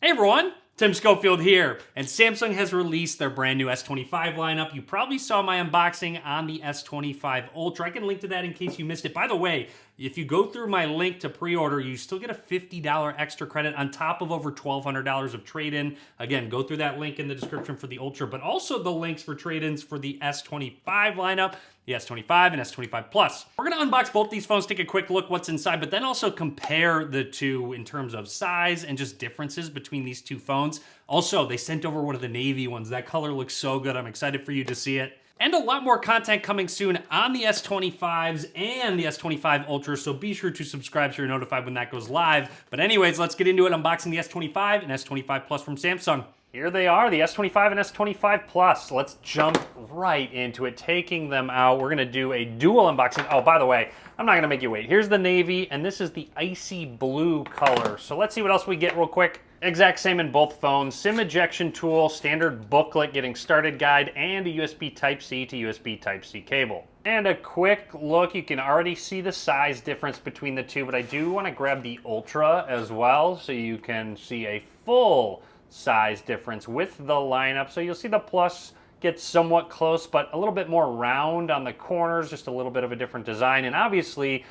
Hey everyone, Tim Schofield here, and Samsung has released their brand new S25 lineup. You probably saw my unboxing on the S25 Ultra. I can link to that in case you missed it. By the way, if you go through my link to pre-order, you still get a $50 extra credit on top of over $1,200 of trade-in. Again, go through that link in the description for the Ultra, but also the links for trade-ins for the S25 lineup, the S25 and S25 Plus. We're gonna unbox both these phones, take a quick look what's inside, but then also compare the two in terms of size and just differences between these two phones. Also, they sent over one of the navy ones. That color looks so good. I'm excited for you to see it. And a lot more content coming soon on the S25s and the S25 Ultra, so be sure to subscribe so you're notified when that goes live. But anyways, let's get into it, unboxing the S25 and S25 Plus from Samsung. Here they are, the S25 and S25 Plus. Let's jump right into it, taking them out. We're gonna do a dual unboxing. Oh, by the way, I'm not gonna make you wait. Here's the navy, and this is the icy blue color. So let's see what else we get real quick. Exact same in both phones. SIM ejection tool, standard booklet, getting started guide, and a USB Type-C to USB Type-C cable. And a quick look, you can already see the size difference between the two, but I do wanna grab the Ultra as well, so you can see a full size difference with the lineup. So you'll see the Plus gets somewhat close, but a little bit more round on the corners, just a little bit of a different design, and obviously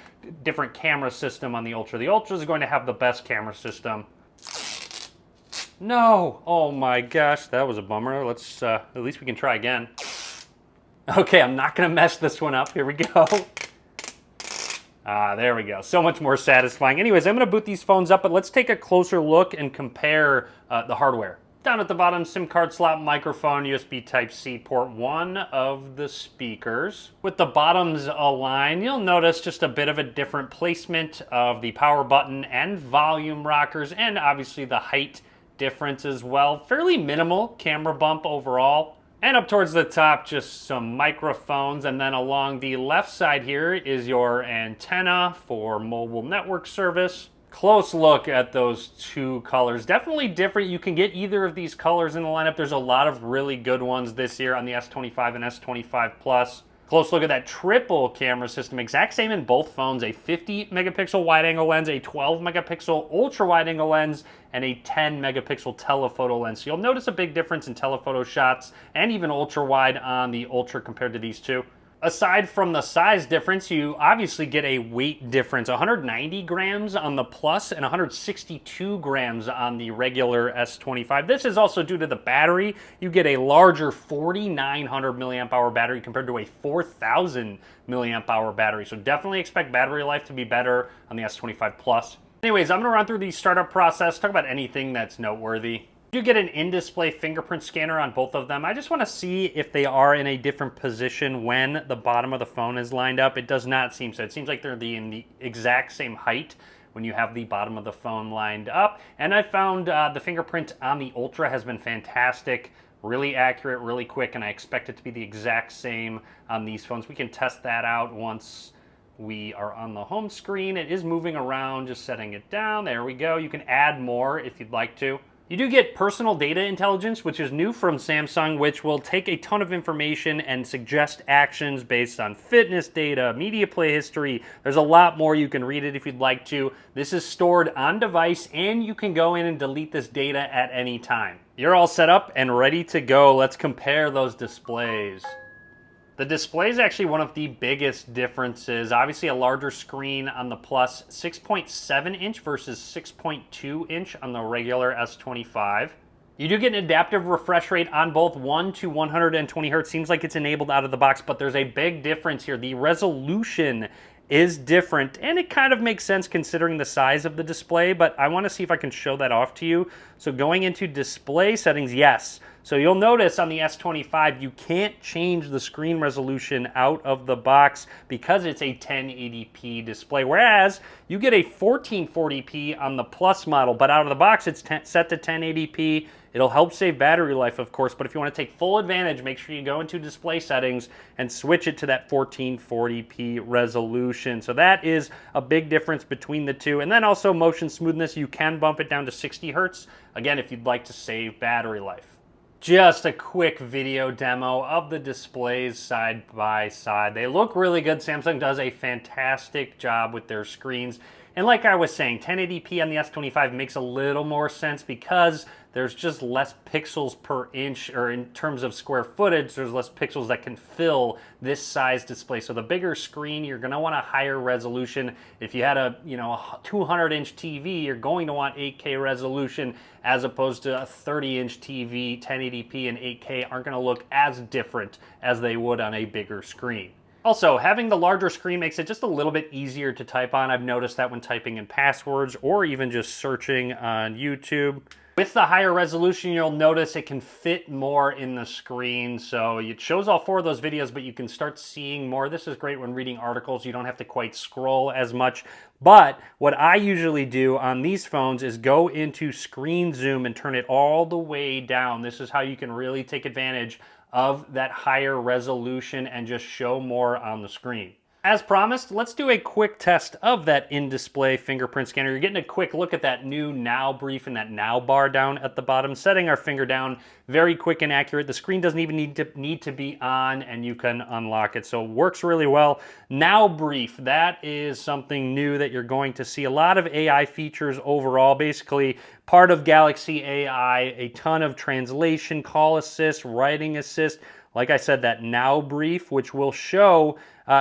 different camera system on the Ultra. The Ultra is going to have the best camera system. No, oh my gosh, that was a bummer. Let's, at least we can try again. Okay, I'm not gonna mess this one up. Here we go. There we go. So much more satisfying. Anyways, I'm going to boot these phones up, but let's take a closer look and compare the hardware. Down at the bottom, SIM card slot, microphone, USB Type-C port, one of the speakers. With the bottoms aligned, you'll notice just a bit of a different placement of the power button and volume rockers, and obviously the height difference as well. Fairly minimal camera bump overall. And up towards the top, just some microphones. And then along the left side here is your antenna for mobile network service. Close look at those two colors. Definitely different. You can get either of these colors in the lineup. There's a lot of really good ones this year on the S25 and S25 Plus. Close look at that triple camera system. Exact same in both phones. A 50 megapixel wide angle lens, a 12 megapixel ultra wide angle lens, and a 10 megapixel telephoto lens. So you'll notice a big difference in telephoto shots and even ultra wide on the Ultra compared to these two. Aside from the size difference, you obviously get a weight difference. 190 grams on the Plus and 162 grams on the regular S25. This is also due to the battery. You get a larger 4,900 milliamp hour battery compared to a 4,000 milliamp hour battery. So definitely expect battery life to be better on the S25 Plus. Anyways, I'm gonna run through the startup process, talk about anything that's noteworthy. You get an in-display fingerprint scanner on both of them. I just want to see if they are in a different position when the bottom of the phone is lined up. It does not seem so. It seems like they're in the exact same height when you have the bottom of the phone lined up. And I found the fingerprint on the Ultra has been fantastic, really accurate, really quick, and I expect it to be the exact same on these phones. We can test that out once we are on the home screen. It is moving around, just setting it down. There we go. You can add more if you'd like to. You do get personal data intelligence, which is new from Samsung, which will take a ton of information and suggest actions based on fitness data, media play history. There's a lot more. You can read it if you'd like to. This is stored on device, and you can go in and delete this data at any time. You're all set up and ready to go. Let's compare those displays. The display is actually one of the biggest differences. Obviously a larger screen on the Plus, 6.7 inch versus 6.2 inch on the regular S25. You do get an adaptive refresh rate on both 1 to 120 hertz. Seems like it's enabled out of the box, but there's a big difference here. The resolution is different, and it kind of makes sense considering the size of the display, but I want to see if I can show that off to you. So going into display settings, yes. So you'll notice on the S25, you can't change the screen resolution out of the box because it's a 1080p display, whereas you get a 1440p on the Plus model, but out of the box, it's set to 1080p. It'll help save battery life, of course, but if you want to take full advantage, make sure you go into display settings and switch it to that 1440p resolution. So that is a big difference between the two. And then also motion smoothness, you can bump it down to 60 hertz, again, if you'd like to save battery life. Just a quick video demo of the displays side by side. They look really good. Samsung does a fantastic job with their screens. And like I was saying, 1080p on the S25 makes a little more sense because there's just less pixels per inch, or in terms of square footage, there's less pixels that can fill this size display. So the bigger screen, you're gonna want a higher resolution. If you had a 200-inch TV, you're going to want 8K resolution, as opposed to a 30-inch TV. 1080p and 8K aren't gonna look as different as they would on a bigger screen. Also, having the larger screen makes it just a little bit easier to type on. I've noticed that when typing in passwords or even just searching on YouTube. With the higher resolution, you'll notice it can fit more in the screen. So it shows all 4 of those videos, but you can start seeing more. This is great when reading articles. You don't have to quite scroll as much. But what I usually do on these phones is go into screen zoom and turn it all the way down. This is how you can really take advantage of that higher resolution and just show more on the screen. As promised, let's do a quick test of that in-display fingerprint scanner. You're getting a quick look at that new Now brief and that Now bar down at the bottom. Setting our finger down, very quick and accurate. The screen doesn't even need to be on, and you can unlock it. So it works really well. Now brief, that is something new that you're going to see. A lot of AI features overall, basically part of Galaxy AI, a ton of translation, call assist, writing assist. Like I said, that Now brief, which will show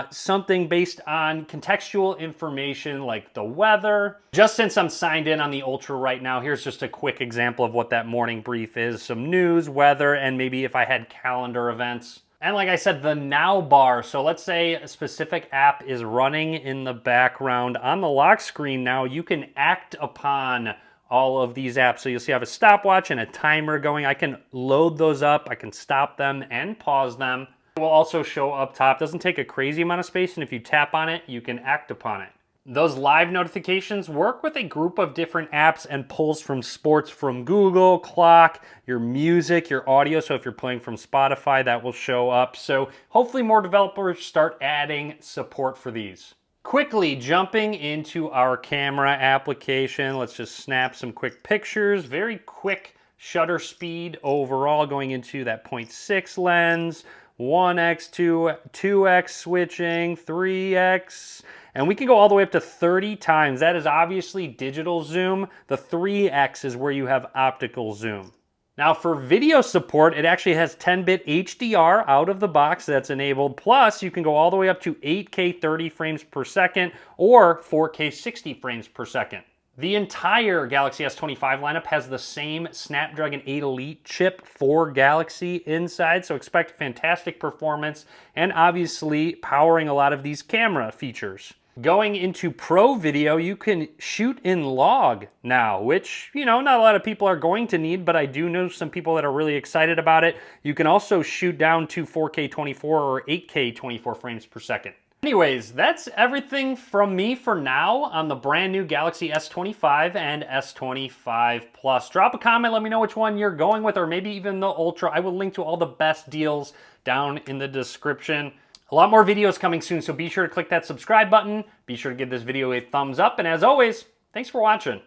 something based on contextual information like the weather. Just since I'm signed in on the Ultra right now, here's just a quick example of what that morning brief is. Some news, weather, and maybe if I had calendar events. And like I said, the Now bar. So let's say a specific app is running in the background. On the lock screen now, you can act upon all of these apps. So you'll see I have a stopwatch and a timer going. I can load those up, I can stop them and pause them. It will also show up top. Doesn't take a crazy amount of space, and if you tap on it, you can act upon it. Those live notifications work with a group of different apps and pulls from sports from Google, clock, your music, your audio. So if you're playing from Spotify, that will show up. So hopefully more developers start adding support for these. Quickly jumping into our camera application, let's just snap some quick pictures. Very quick shutter speed overall, going into that 0.6 lens, 1x, 2x switching, 3x, and we can go all the way up to 30 times. That is obviously digital zoom. The 3x is where you have optical zoom. Now for video support, it actually has 10-bit HDR out of the box that's enabled. Plus, you can go all the way up to 8K 30 frames per second or 4K 60 frames per second. The entire Galaxy S25 lineup has the same Snapdragon 8 Elite chip for Galaxy inside, so expect fantastic performance and obviously powering a lot of these camera features. Going into pro video, you can shoot in log now, which, not a lot of people are going to need, but I do know some people that are really excited about it. You can also shoot down to 4K 24 or 8K 24 frames per second. Anyways, that's everything from me for now on the brand new Galaxy S25 and S25 Plus. Drop a comment, let me know which one you're going with, or maybe even the Ultra. I will link to all the best deals down in the description. A lot more videos coming soon, so be sure to click that subscribe button. Be sure to give this video a thumbs up, and as always, thanks for watching.